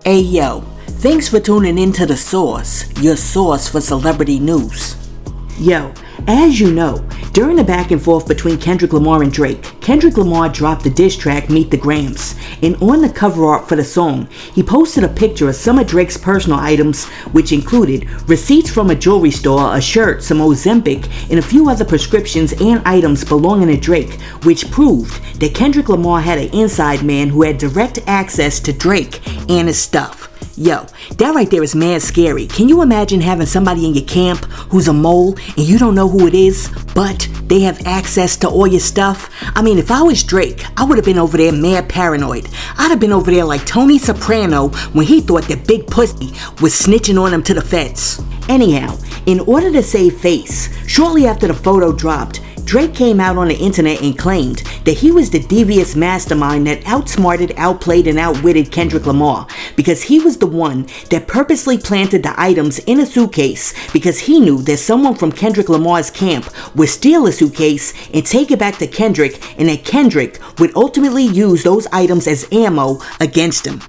Hey yo, thanks for tuning in to The Source, your source for celebrity news. Yo, as you know, during the back and forth between Kendrick Lamar and Drake, Kendrick Lamar dropped the diss track Meet the Grams, and on the cover art for the song, he posted a picture of some of Drake's personal items, which included receipts from a jewelry store, a shirt, some Ozempic, and a few other prescriptions and items belonging to Drake, which proved that Kendrick Lamar had an inside man who had direct access to Drake and his stuff. Yo, that right there is mad scary. Can you imagine having somebody in your camp who's a mole and you don't know who it is, but they have access to all your stuff? I mean, if I was Drake, I would have been over there mad paranoid. I'd have been over there like Tony Soprano when he thought that Big Pussy was snitching on him to the feds. Anyhow, in order to save face, shortly after the photo dropped, Drake came out on the internet and claimed that he was the devious mastermind that outsmarted, outplayed, and outwitted Kendrick Lamar because he was the one that purposely planted the items in a suitcase because he knew that someone from Kendrick Lamar's camp would steal a suitcase and take it back to Kendrick, and that Kendrick would ultimately use those items as ammo against him.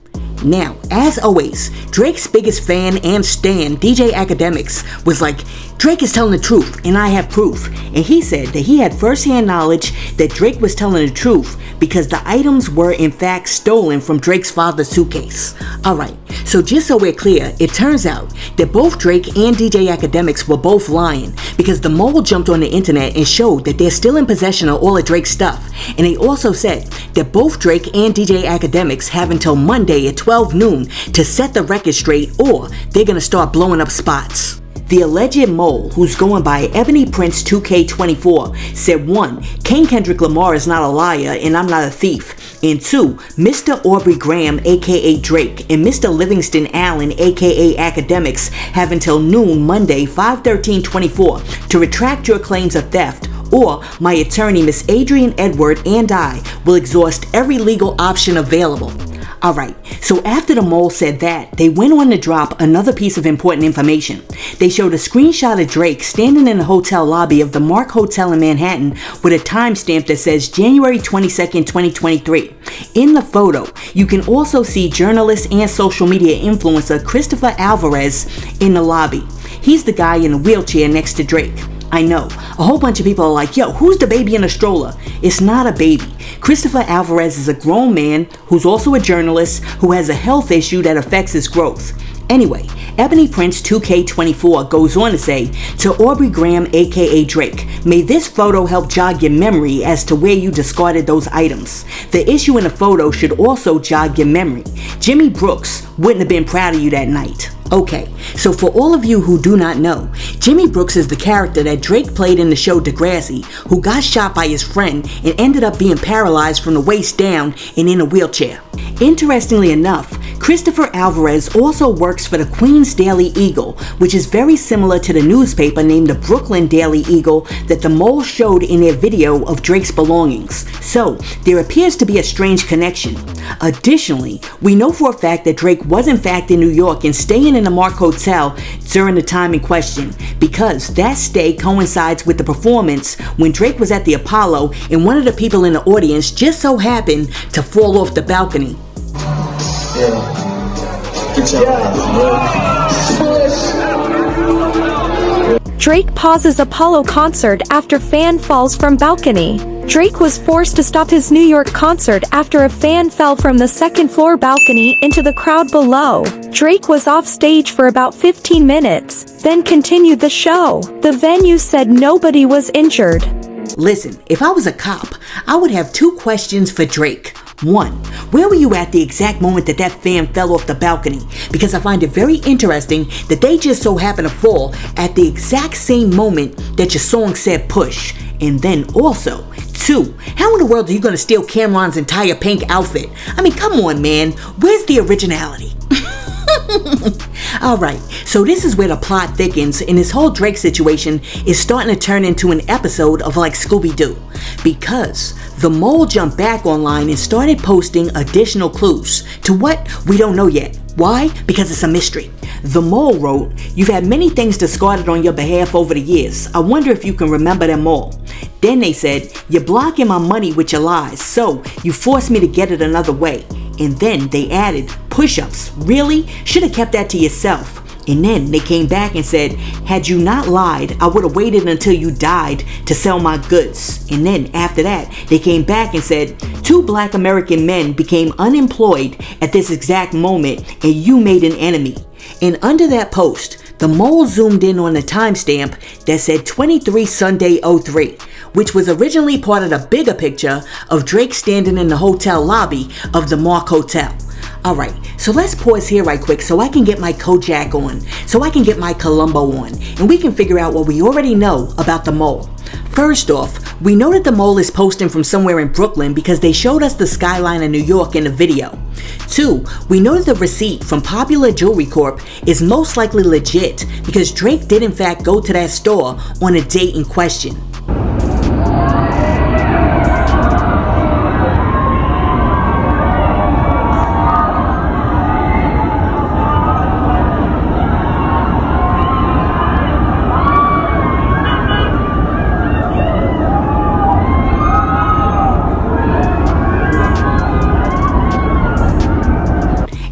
Now, as always, Drake's biggest fan and stan, DJ Akademiks, was like, Drake is telling the truth, and I have proof. And he said that he had first-hand knowledge that Drake was telling the truth because the items were in fact stolen from Drake's father's suitcase. Alright, so just so we're clear, it turns out that both Drake and DJ Akademiks were both lying because the mole jumped on the internet and showed that they're still in possession of all of Drake's stuff. And they also said that both Drake and DJ Akademiks have until Monday at 12 noon to set the record straight, or they're gonna start blowing up spots. The alleged mole, who's going by Ebony Prince 2K24, said 1. King Kendrick Lamar is not a liar and I'm not a thief, and 2. Mr. Aubrey Graham aka Drake and Mr. Livingston Allen aka Akademiks have until noon Monday 5/13/24 to retract your claims of theft, or my attorney Miss Adrian Edward and I will exhaust every legal option available. Alright, so after the mole said that, they went on to drop another piece of important information. They showed a screenshot of Drake standing in the hotel lobby of the Mark Hotel in Manhattan with a timestamp that says January 22nd, 2023. In the photo, you can also see journalist and social media influencer Christopher Alvarez in the lobby. He's the guy in the wheelchair next to Drake. I know, a whole bunch of people are like, yo, who's the baby in the stroller? It's not a baby. Christopher Alvarez is a grown man who's also a journalist who has a health issue that affects his growth. Anyway, Ebony Prince 2K24 goes on to say, to Aubrey Graham aka Drake, may this photo help jog your memory as to where you discarded those items. The issue in the photo should also jog your memory. Jimmy Brooks wouldn't have been proud of you that night. Okay, so for all of you who do not know, Jimmy Brooks is the character that Drake played in the show Degrassi, who got shot by his friend and ended up being paralyzed from the waist down and in a wheelchair. Interestingly enough, Christopher Alvarez also works for the Queens Daily Eagle, which is very similar to the newspaper named the Brooklyn Daily Eagle that the mole showed in their video of Drake's belongings. So, there appears to be a strange connection. Additionally, we know for a fact that Drake was in fact in New York and staying in the Mark Hotel during the time in question, because that stay coincides with the performance when Drake was at the Apollo and one of the people in the audience just so happened to fall off the balcony. Drake pauses Apollo concert after fan falls from balcony. Drake was forced to stop his New York concert after a fan fell from the second-floor balcony into the crowd below. Drake was off stage for about 15 minutes, then continued the show. The venue said nobody was injured. Listen, if I was a cop, I would have 2 questions for Drake. 1. Where were you at the exact moment that that fan fell off the balcony? Because I find it very interesting that they just so happened to fall at the exact same moment that your song said push. And then also, 2. How in the world are you gonna steal Cameron's entire pink outfit? I mean, come on, man. Where's the originality? Alright, so this is where the plot thickens and this whole Drake situation is starting to turn into an episode of like Scooby-Doo. Because the mole jumped back online and started posting additional clues to what we don't know yet. Why? Because it's a mystery. The mole wrote, you've had many things discarded on your behalf over the years. I wonder if you can remember them all. Then they said, you're blocking my money with your lies, so you forced me to get it another way. And then they added, push-ups. Really? Should have kept that to yourself. And then they came back and said, had you not lied, I would have waited until you died to sell my goods. And then after that, they came back and said, 2 black American men became unemployed at this exact moment and you made an enemy. And under that post, the mole zoomed in on the timestamp that said 23 Sunday 03, which was originally part of the bigger picture of Drake standing in the hotel lobby of the Mark Hotel. Alright, so let's pause here right quick so I can get my Kojak on, so I can get my Columbo on, and we can figure out what we already know about the mole. First off, we know that the mole is posting from somewhere in Brooklyn because they showed us the skyline of New York in the video. 2, we know that the receipt from Popular Jewelry Corp is most likely legit because Drake did in fact go to that store on a date in question.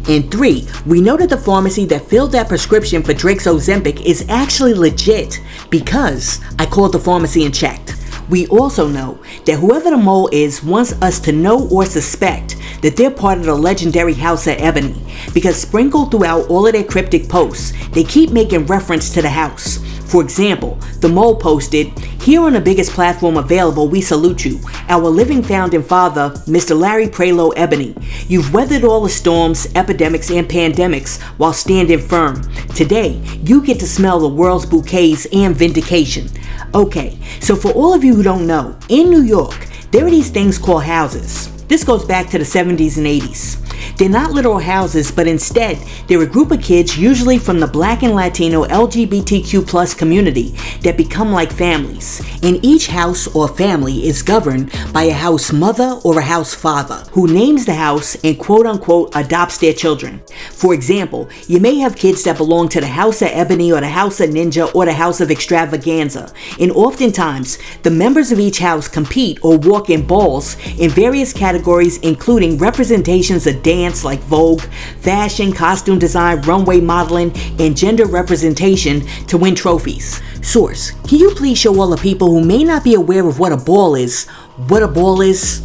And 3, we know that the pharmacy that filled that prescription for Drake's Ozempic is actually legit because I called the pharmacy and checked. We also know that whoever the mole is wants us to know or suspect that they're part of the legendary House of Ebony because sprinkled throughout all of their cryptic posts, they keep making reference to the house. For example, the mole posted, "Here on the biggest platform available, we salute you, our living founding father, Mr. Larry Prelo Ebony. You've weathered all the storms, epidemics, and pandemics while standing firm. Today, you get to smell the world's bouquets and vindication." Okay, so for all of you who don't know, in New York, there are these things called houses. This goes back to the 70s and 80s. They're not literal houses, but instead, they're a group of kids usually from the Black and Latino LGBTQ+ community that become like families. And each house or family is governed by a house mother or a house father who names the house and quote-unquote adopts their children. For example, you may have kids that belong to the House of Ebony or the House of Ninja or the House of Extravaganza. And oftentimes, the members of each house compete or walk in balls in various categories including representations of dance like Vogue, fashion, costume design, runway modeling, and gender representation to win trophies. Source, can you please show all the people who may not be aware of what a ball is, what a ball is?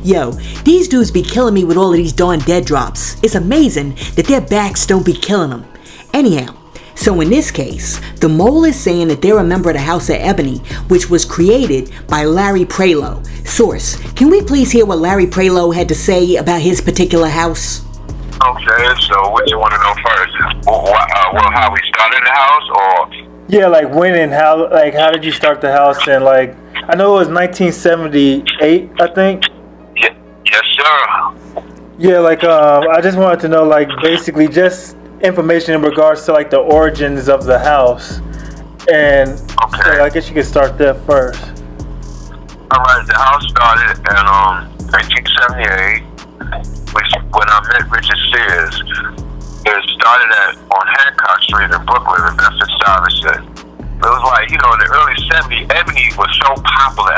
Yo, these dudes be killing me with all of these darn dead drops. It's amazing that their backs don't be killing them. Anyhow, so in this case, the mole is saying that they're a member of the House of Ebony, which was created by Larry Prelo. Source, can we please hear what Larry Prelo had to say about his particular house? Okay, so what you want to know first? How we started the house, or? Yeah, like when and how did you start the house? And like, I know it was 1978, I think. Yes, sir. Yeah, like I just wanted to know, like, basically just information in regards to like the origins of the house, and okay. So I guess you could start there first. All right, the house started in 1978, which when I met Richard Sears. It started on Hancock Street in Brooklyn, in Bedford-Stuyvesant. It was like, in the early 70s, ebony was so popular.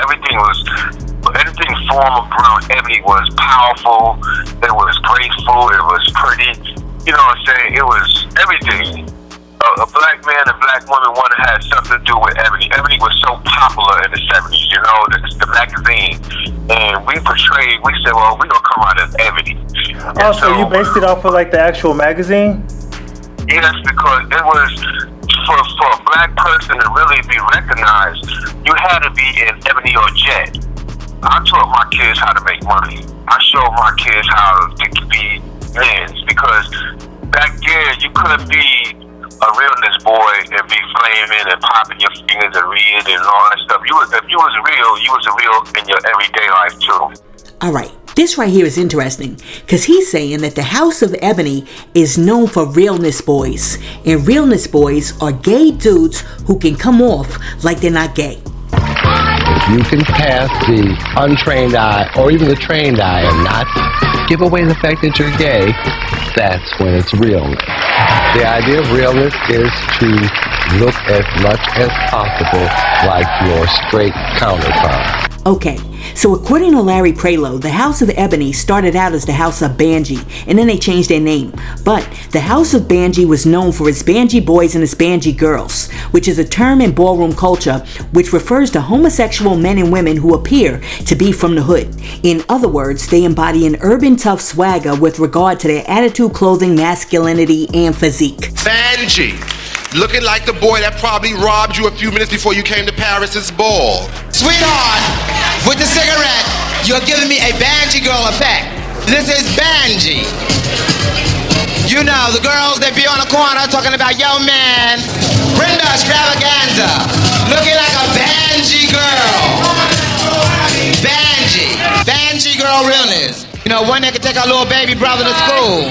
Anything formed around ebony was powerful. It was graceful. It was pretty. You know what I'm saying? It was everything. a black man and black woman wanted to have something to do with Ebony. Ebony was so popular in the 70s, you know, the magazine. And we said, well, we're going to come out as Ebony. Oh, so you based it off of like the actual magazine? Yes, because it was, for a black person to really be recognized, you had to be in Ebony or Jet. I taught my kids how to make money. I showed my kids how to be men, because back there you couldn't be a realness boy and be flaming and popping your fingers and reading and all that stuff. If you was real, you was real in your everyday life too. Alright, this right here is interesting, because he's saying that the House of Ebony is known for realness boys, and realness boys are gay dudes who can come off like they're not gay. If you can pass the untrained eye or even the trained eye and not give away the fact that you're gay, that's when it's realness. The idea of realness is to look as much as possible like your straight counterpart. Okay, so according to Larry Prelo, the House of Ebony started out as the House of Banji, and then they changed their name. But the House of Banji was known for its Banji boys and its Banji girls, which is a term in ballroom culture which refers to homosexual men and women who appear to be from the hood. In other words, they embody an urban tough swagger with regard to their attitude, clothing, masculinity, and physique. Banji, looking like the boy that probably robbed you a few minutes before you came to Paris's ball. Sweetheart, with the cigarette, you're giving me a Banji girl effect. This is Banji. You know, the girls that be on the corner talking about, yo man, Brenda Extravaganza, looking like a Banji girl. Banji girl realness. You know, one that can take our little baby brother to school.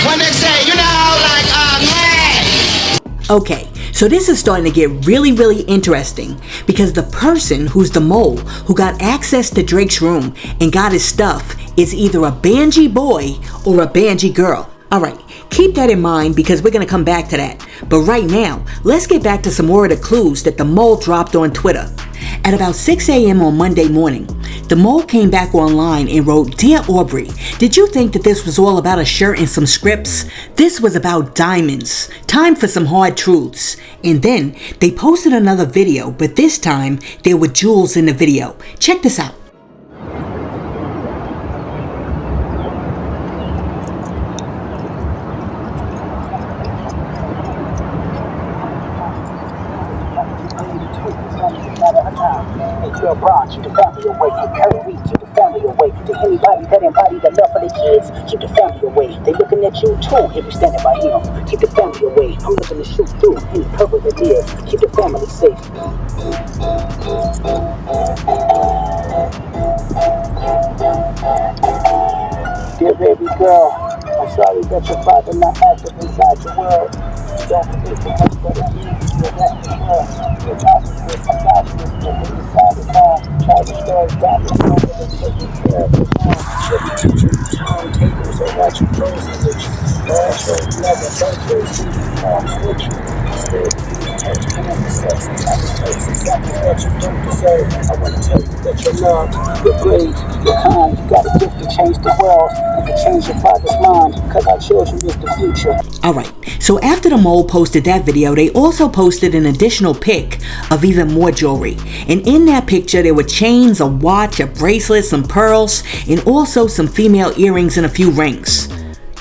One that say, you know, like, hey. Okay, so this is starting to get really, really interesting, because the person who's the mole who got access to Drake's room and got his stuff is either a Banji boy or a Banji girl. Alright, keep that in mind because we're going to come back to that. But right now, let's get back to some more of the clues that the mole dropped on Twitter. At about 6 a.m. on Monday morning, the mole came back online and wrote, "Dear Aubrey, did you think that this was all about a shirt and some scripts? This was about diamonds. Time for some hard truths." And then they posted another video, but this time there were jewels in the video. Check this out. Your bronze, keep the family away. Curry, keep the family away. To anybody that embody the love for the kids, keep the family away. They looking at you too if you standing by him. Keep the family away. I'm looking to shoot through any cover that is. Keep the family safe. Dear baby girl, I'm sorry that your father not active inside your world. Don't forget too much for the kids. You're that for sure. You're not for this. I'm not for this. You're inside the car. Try to start dropping over and taking care of the car. She'll be teaching you timetables so watch you frozen with you. Last show, never birthday, see you arms with you. Instead, you touch hand for sex and type of place exactly what you don't deserve. I want to tell you that you're loved, you're brave, you're kind. You got a gift to change the world and to change your father's mind, because our children is the future. Alright, so after the mole posted that video, they also posted an additional pic of even more jewelry. And in that picture, there were chains, a watch, a bracelet, some pearls, and also some female earrings and a few rings.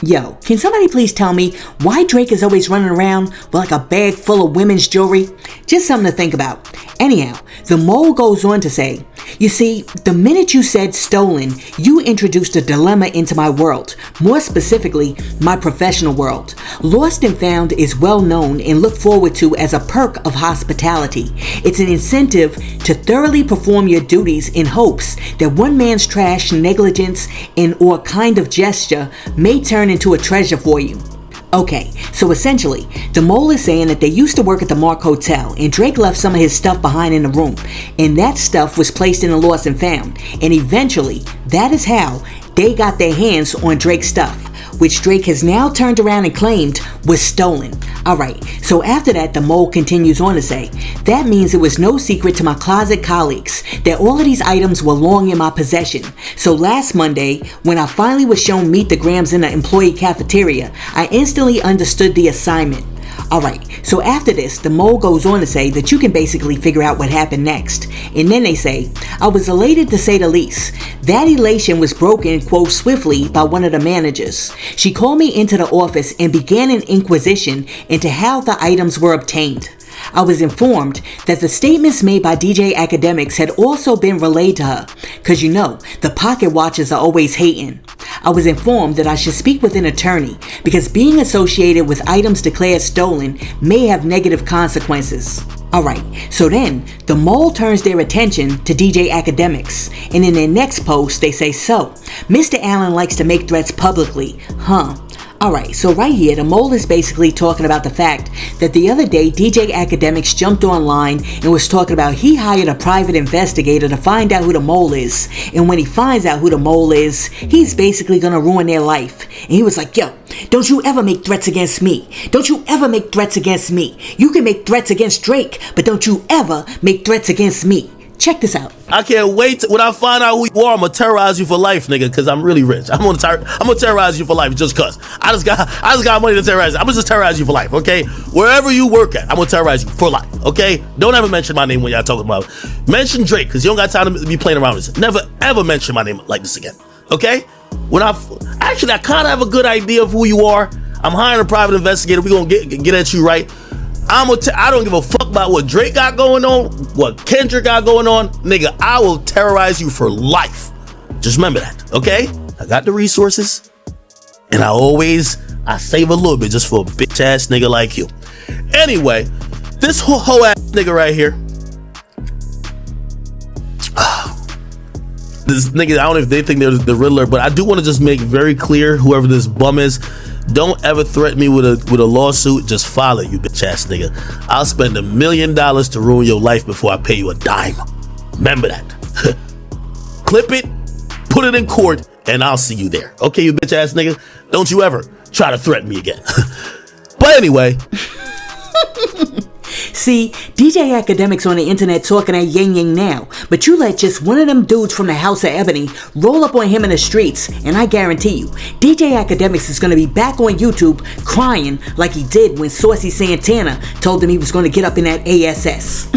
Yo, can somebody please tell me why Drake is always running around with like a bag full of women's jewelry? Just something to think about. Anyhow, the mole goes on to say, "You see, the minute you said stolen, you introduced a dilemma into my world, more specifically, my professional world. Lost and found is well known and looked forward to as a perk of hospitality. It's an incentive to thoroughly perform your duties in hopes that one man's trash, negligence, and or kind of gesture may turn into a treasure for you." Okay, so essentially, the mole is saying that they used to work at the Mark Hotel and Drake left some of his stuff behind in the room, and that stuff was placed in the lost and found, and eventually, that is how they got their hands on Drake's stuff, which Drake has now turned around and claimed was stolen. Alright, so after that, the mole continues on to say, "That means it was no secret to my closet colleagues that all of these items were long in my possession. So last Monday, when I finally was shown Meet the Grams in the employee cafeteria, I instantly understood the assignment. Alright, so after this, the mole goes on to say that you can basically figure out what happened next. And then they say, I was elated to say the least. That elation was broken, quote, swiftly by one of the managers. She called me into the office and began an inquisition into how the items were obtained. I was informed that the statements made by DJ Akademiks had also been relayed to her, cause you know, the pocket watchers are always hating. I was informed that I should speak with an attorney because being associated with items declared stolen may have negative consequences. Alright, so then, the mole turns their attention to DJ Akademiks, and in their next post they say, so, Mr. Allen likes to make threats publicly, huh? Alright, so right here, the mole is basically talking about the fact that the other day, DJ Akademiks jumped online and was talking about he hired a private investigator to find out who the mole is. And when he finds out who the mole is, he's basically gonna ruin their life. And he was like, yo, don't you ever make threats against me. Don't you ever make threats against me. You can make threats against Drake, but don't you ever make threats against me. Check this out. I can't wait when I find out who you are. I'm gonna terrorize you for life, nigga, because I'm really rich. I'm gonna terrorize you for life just cause. I just got money to terrorize. I'm gonna just terrorize you for life, okay? Wherever you work at, I'm gonna terrorize you for life, okay? Don't ever mention my name when y'all talking about it. Mention Drake, because you don't got time to be playing around with this. Never ever mention my name like this again, okay? I kind of have a good idea of who you are. I'm hiring a private investigator. We gonna get at you right. I don't give a fuck about what Drake got going on, what Kendrick got going on. Nigga, I will terrorize you for life. Just remember that, okay? I got the resources, and I save a little bit just for a bitch ass nigga like you. Anyway, this whole ass nigga right here. This nigga, I don't know if they think they're the Riddler, but I do want to just make very clear, whoever this bum is, don't ever threaten me with a lawsuit. Just file it, you bitch ass nigga. I'll spend $1 million to ruin your life before I pay you a dime. Remember that. Clip it, put it in court, and I'll see you there. Okay, you bitch ass nigga? Don't you ever try to threaten me again. But anyway. See, DJ Akademiks on the internet talking that yang now, but you let just one of them dudes from the House of Ebony roll up on him in the streets, and I guarantee you, DJ Akademiks is going to be back on YouTube crying like he did when Saucy Santana told him he was going to get up in that ASS.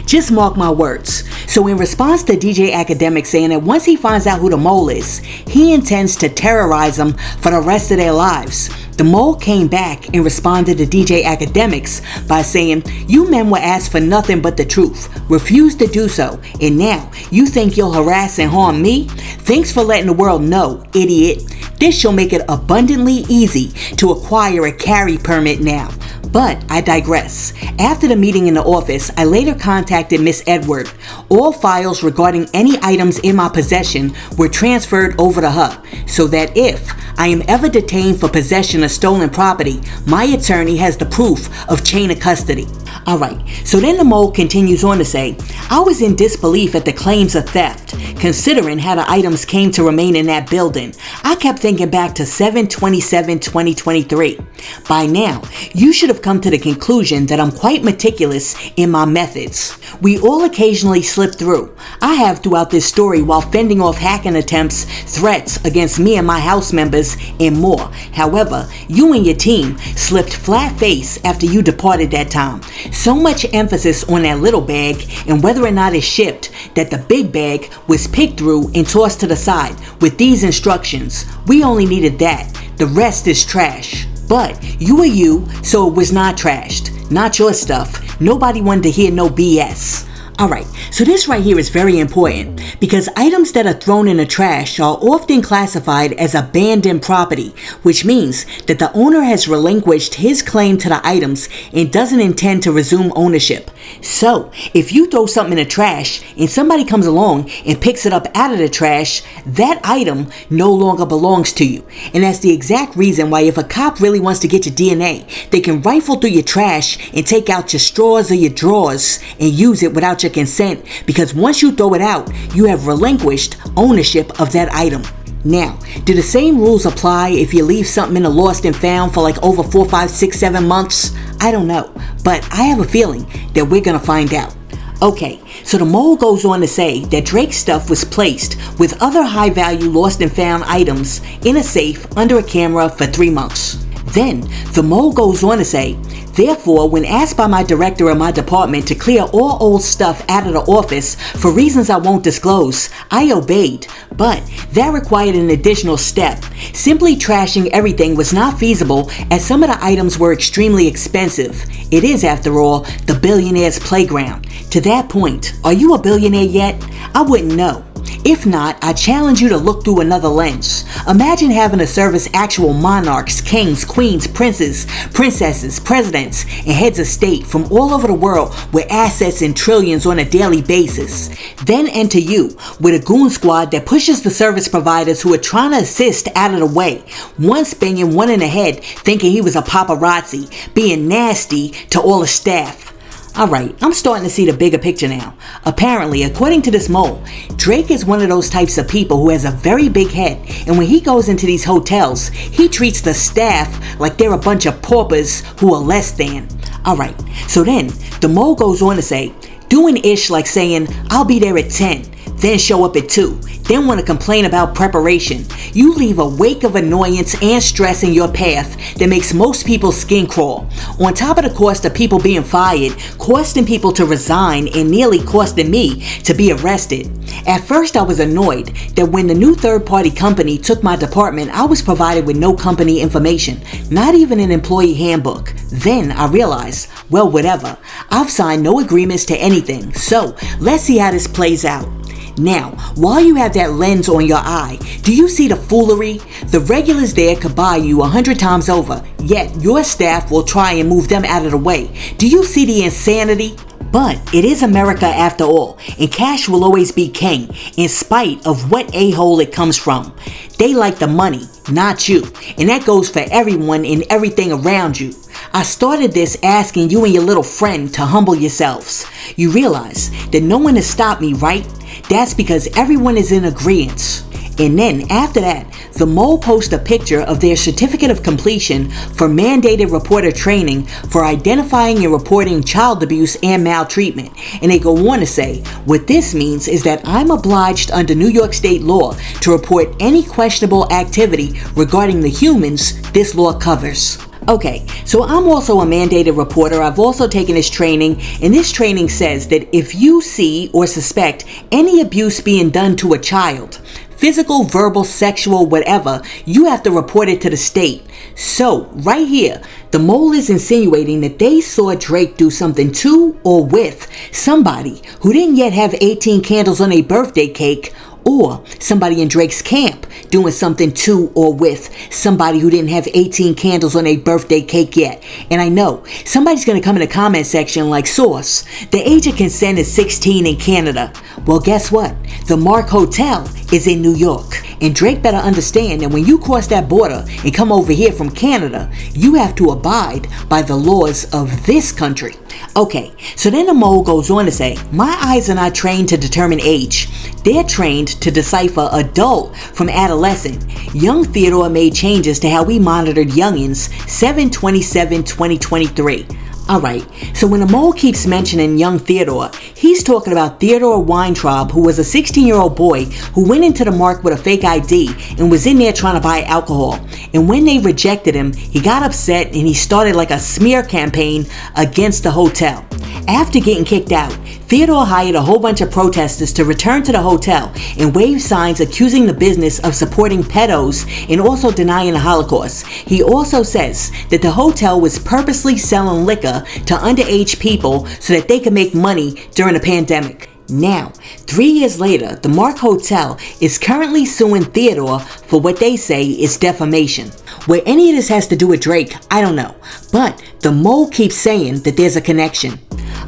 Just mark my words. So in response to DJ Akademiks saying that once he finds out who the mole is, he intends to terrorize them for the rest of their lives, the mole came back and responded to DJ Akademiks by saying, you men were asked for nothing but the truth, refused to do so, and now you think you'll harass and harm me? Thanks for letting the world know, idiot. This shall make it abundantly easy to acquire a carry permit now. But I digress. After the meeting in the office, I later contacted Miss Edward. All files regarding any items in my possession were transferred over to her, so that if I am ever detained for possession of stolen property, my attorney has the proof of chain of custody. Alright, so then the mole continues on to say, I was in disbelief at the claims of theft, considering how the items came to remain in that building. I kept thinking back to 7/27/2023. By now, you should have come to the conclusion that I'm quite meticulous in my methods. We all occasionally slip through. I have throughout this story while fending off hacking attempts, threats against me and my house members, and more. However, you and your team slipped flat face after you departed that time. So much emphasis on that little bag and whether or not it's shipped that the big bag was picked through and tossed to the side with these instructions. We only needed that. The rest is trash. But you were you, so it was not trashed. Not your stuff. Nobody wanted to hear no BS. Alright, so this right here is very important because items that are thrown in the trash are often classified as abandoned property, which means that the owner has relinquished his claim to the items and doesn't intend to resume ownership. So, if you throw something in the trash and somebody comes along and picks it up out of the trash, that item no longer belongs to you. And that's the exact reason why if a cop really wants to get your DNA, they can rifle through your trash and take out your straws or your drawers and use it without your consent, because once you throw it out, you have relinquished ownership of that item. Now, do the same rules apply if you leave something in a lost and found for like over 4, 5, 6, 7 months? I don't know, but I have a feeling that we're gonna find out. Okay, so the mole goes on to say that Drake's stuff was placed with other high-value lost and found items in a safe under a camera for 3 months. Then, the mole goes on to say, therefore, when asked by my director of my department to clear all old stuff out of the office for reasons I won't disclose, I obeyed. But that required an additional step. Simply trashing everything was not feasible as some of the items were extremely expensive. It is, after all, the billionaire's playground. To that point, are you a billionaire yet? I wouldn't know. If not, I challenge you to look through another lens. Imagine having to service actual monarchs, kings, queens, princes, princesses, presidents, and heads of state from all over the world with assets in trillions on a daily basis. Then enter you with a goon squad that pushes the service providers who are trying to assist out of the way. One banging one in the head thinking he was a paparazzi, being nasty to all the staff. Alright, I'm starting to see the bigger picture now. Apparently, according to this mole, Drake is one of those types of people who has a very big head, and when he goes into these hotels, he treats the staff like they're a bunch of paupers who are less than. Alright, so then, the mole goes on to say, doing ish like saying, I'll be there at 10, then show up at 2, then want to complain about preparation. You leave a wake of annoyance and stress in your path that makes most people's skin crawl. On top of the cost of people being fired, costing people to resign, and nearly costing me to be arrested. At first I was annoyed that when the new third-party company took my department, I was provided with no company information, not even an employee handbook. Then I realized, well, whatever. I've signed no agreements to anything, so let's see how this plays out. Now, while you have that lens on your eye, do you see the foolery? The regulars there could buy you 100 times over, yet your staff will try and move them out of the way. Do you see the insanity? But it is America after all, and cash will always be king, in spite of what a-hole it comes from. They like the money, not you, and that goes for everyone and everything around you. I started this asking you and your little friend to humble yourselves. You realize that no one has stopped me, right? That's because everyone is in agreement. And then after that, the mole posts a picture of their certificate of completion for mandated reporter training for identifying and reporting child abuse and maltreatment. And they go on to say, what this means is that I'm obliged under New York State law to report any questionable activity regarding the humans this law covers. Okay, so I'm also a mandated reporter. I've also taken this training, and this training says that if you see or suspect any abuse being done to a child, physical, verbal, sexual, whatever, you have to report it to the state. So, right here, the mole is insinuating that they saw Drake do something to or with somebody who didn't yet have 18 candles on a birthday cake, or somebody in Drake's camp doing something to or with somebody who didn't have 18 candles on a birthday cake yet. And I know somebody's going to come in the comment section like, source, the age of consent is 16 in Canada. Well, guess what? The Mark Hotel is in New York. And Drake better understand that when you cross that border and come over here from Canada, you have to abide by the laws of this country. Okay, so then the mole goes on to say, my eyes are not trained to determine age. They're trained to decipher adult from adolescent. Young Theodore made changes to how we monitored youngins 7/27/2023. Alright, so when the mole keeps mentioning young Theodore, he's talking about Theodore Weintraub, who was a 16-year-old boy who went into the Mark with a fake ID and was in there trying to buy alcohol. And when they rejected him, he got upset and he started like a smear campaign against the hotel. After getting kicked out, Theodore hired a whole bunch of protesters to return to the hotel and wave signs accusing the business of supporting pedos and also denying the Holocaust. He also says that the hotel was purposely selling liquor to underage people so that they could make money during the pandemic. Now, 3 years later, the Mark Hotel is currently suing Theodore for what they say is defamation. Where any of this has to do with Drake, I don't know. But the mole keeps saying that there's a connection.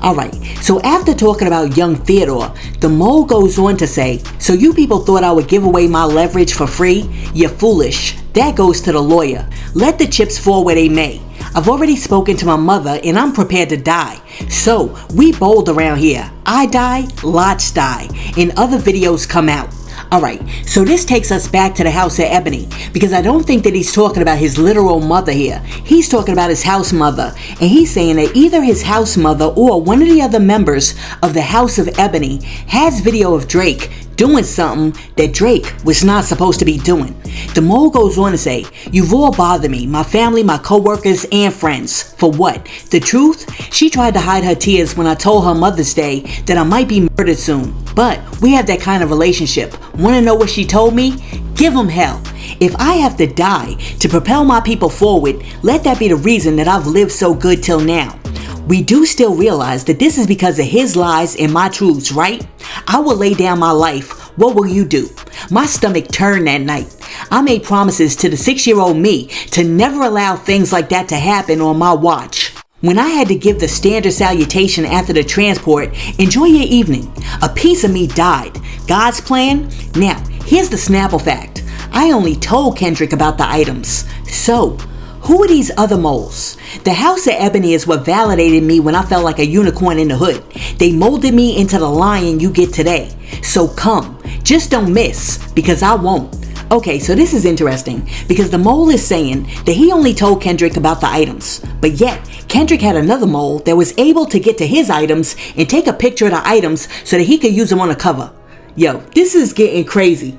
Alright, so after talking about young Theodore, the mole goes on to say, so you people thought I would give away my leverage for free? You're foolish. That goes to the lawyer. Let the chips fall where they may. I've already spoken to my mother and I'm prepared to die. So, we bold around here. I die, lots die, and other videos come out. Alright, so this takes us back to the house of Ebony, because I don't think that he's talking about his literal mother here. He's talking about his house mother, and he's saying that either his house mother or one of the other members of the House of Ebony has video of Drake doing something that Drake was not supposed to be doing. The mole goes on to say, "You've all bothered me, my family, my co-workers, and friends. For what? The truth? She tried to hide her tears when I told her Mother's Day that I might be murdered soon. But we have that kind of relationship. Want to know what she told me? Give them hell. If I have to die to propel my people forward, let that be the reason that I've lived so good till now. We do still realize that this is because of his lies and my truths, right? I will lay down my life. What will you do?" My stomach turned that night. I made promises to the 6-year-old me to never allow things like that to happen on my watch. When I had to give the standard salutation after the transport, "Enjoy your evening," a piece of me died. God's plan? Now, here's the Snapple fact. I only told Kendrick about the items. So, who are these other moles? The House of Ebony is what validated me when I felt like a unicorn in the hood. They molded me into the lion you get today. So come, just don't miss, because I won't. Okay, so this is interesting, because the mole is saying that he only told Kendrick about the items, but yet Kendrick had another mole that was able to get to his items and take a picture of the items so that he could use them on the cover. Yo, this is getting crazy.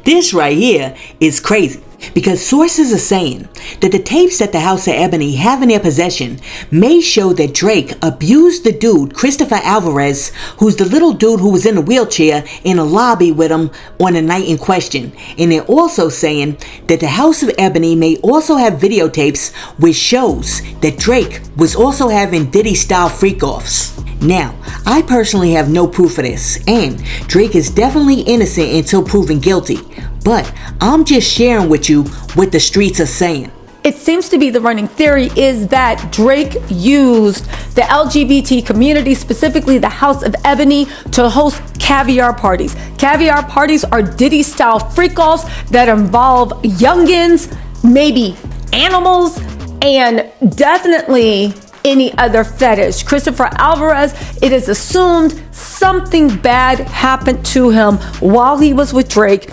This right here is crazy, because sources are saying that the tapes that the House of Ebony have in their possession may show that Drake abused the dude, Christopher Alvarez, who's the little dude who was in a wheelchair in a lobby with him on the night in question. And they're also saying that the House of Ebony may also have videotapes which shows that Drake was also having Diddy-style freak-offs. Now, I personally have no proof of this, and Drake is definitely innocent until proven guilty, but I'm just sharing with you what the streets are saying. It seems to be the running theory is that Drake used the LGBT community, specifically the House of Ebony, to host caviar parties. Caviar parties are Diddy-style freak-offs that involve youngins, maybe animals, and definitely any other fetish. Christopher Alvarez, it is assumed something bad happened to him while he was with Drake.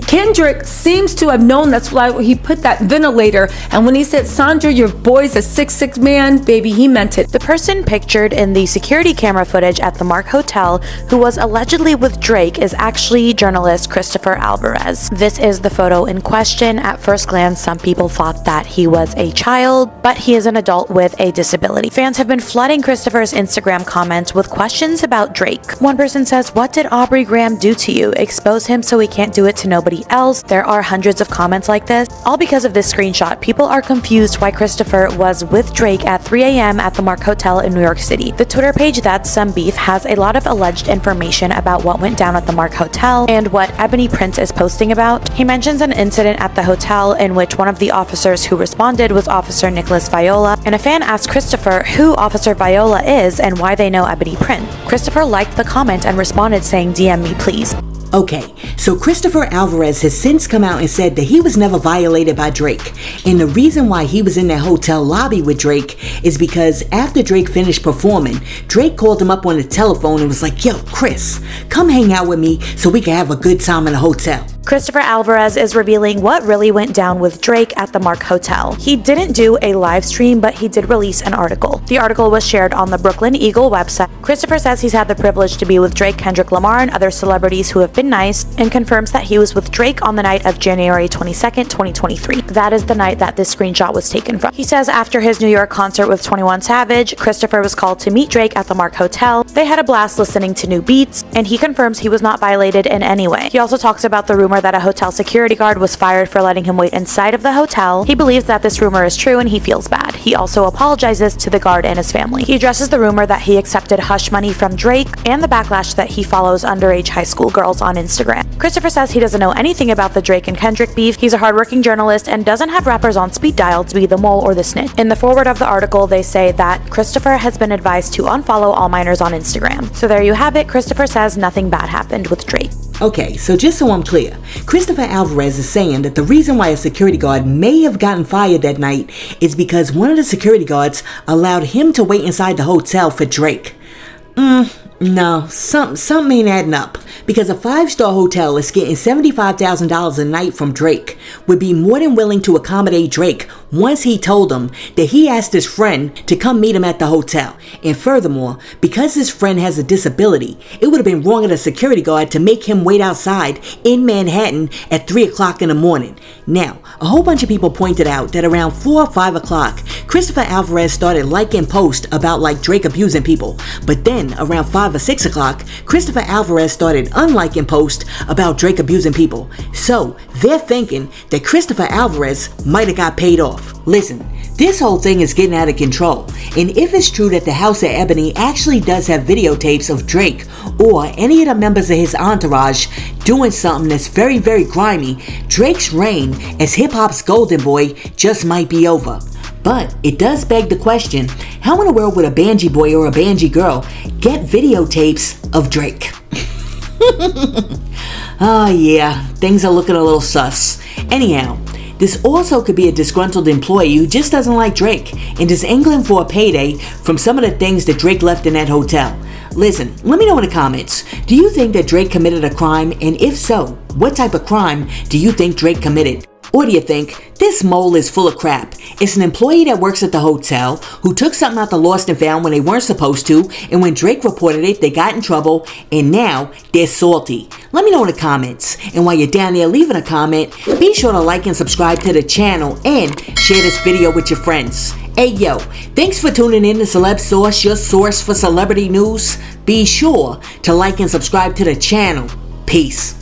Kendrick seems to have known, that's why he put that ventilator, and when he said, "Sandra, your boy's a 6'6" man," baby, he meant it. The person pictured in the security camera footage at the Mark Hotel who was allegedly with Drake is actually journalist Christopher Alvarez. This is the photo in question. At first glance, some people thought that he was a child, but he is an adult with a disability. Fans have been flooding Christopher's Instagram comments with questions about Drake. One person says, "What did Aubrey Graham do to you? Expose him so he can't do it to nobody else." There are hundreds of comments like this, all because of this screenshot. People are confused why Christopher was with Drake at 3 a.m. at the Mark Hotel in New York City. The Twitter page That's Some Beef has a lot of alleged information about what went down at the Mark Hotel and what Ebony Prince is posting about. He mentions an incident at the hotel in which one of the officers who responded was Officer Nicholas Viola, and a fan asked Christopher who Officer Viola is and why they know Ebony Prince. Christopher liked the comment and responded saying, "DM me please." Okay, so Christopher Alvarez has since come out and said that he was never violated by Drake. And the reason why he was in that hotel lobby with Drake is because after Drake finished performing, Drake called him up on the telephone and was like, "Yo, Chris, come hang out with me so we can have a good time in the hotel." Christopher Alvarez is revealing what really went down with Drake at the Mark Hotel. He didn't do a live stream, but he did release an article. The article was shared on the Brooklyn Eagle website. Christopher says he's had the privilege to be with Drake, Kendrick Lamar, and other celebrities who have been nice, and confirms that he was with Drake on the night of January 22nd, 2023. That is the night that this screenshot was taken from. He says after his New York concert with 21 Savage, Christopher was called to meet Drake at the Mark Hotel. They had a blast listening to new beats, and he confirms he was not violated in any way. He also talks about the rumor that a hotel security guard was fired for letting him wait inside of the hotel. He believes that this rumor is true and he feels bad. He also apologizes to the guard and his family. He addresses the rumor that he accepted hush money from Drake and the backlash that he follows underage high school girls on Instagram. Christopher says he doesn't know anything about the Drake and Kendrick beef. He's a hardworking journalist and doesn't have rappers on speed dial to be the mole or the snitch. In the foreword of the article, they say that Christopher has been advised to unfollow all minors on Instagram. So there you have it. Christopher says nothing bad happened with Drake. Okay, so just so I'm clear, Christopher Alvarez is saying that the reason why a security guard may have gotten fired that night is because one of the security guards allowed him to wait inside the hotel for Drake. No, something ain't adding up. Because a 5-star hotel is getting $75,000 a night from Drake would be more than willing to accommodate Drake once he told him that he asked his friend to come meet him at the hotel. And furthermore, because his friend has a disability, it would have been wrong of the security guard to make him wait outside in Manhattan at 3 o'clock in the morning. Now, a whole bunch of people pointed out that around 4 or 5 o'clock, Christopher Alvarez started liking posts about like Drake abusing people. But then around 5 or 6 o'clock, Christopher Alvarez started unliking posts about Drake abusing people. So they're thinking that Christopher Alvarez might have got paid off. Listen, this whole thing is getting out of control. And if it's true that the House of Ebony actually does have videotapes of Drake or any of the members of his entourage doing something that's very, very grimy, Drake's reign as hip-hop's golden boy just might be over. But it does beg the question, how in the world would a Banji boy or a Banji girl get videotapes of Drake? Oh yeah, things are looking a little sus. Anyhow, this also could be a disgruntled employee who just doesn't like Drake and is angling for a payday from some of the things that Drake left in that hotel. Listen, let me know in the comments, do you think that Drake committed a crime? And if so, what type of crime do you think Drake committed? Or do you think this mole is full of crap? It's an employee that works at the hotel who took something out the lost and found when they weren't supposed to, and when Drake reported it, they got in trouble, and now they're salty. Let me know in the comments. And while you're down there leaving a comment, be sure to like and subscribe to the channel and share this video with your friends. Hey yo, thanks for tuning in to Celeb Source, your source for celebrity news. Be sure to like and subscribe to the channel. Peace.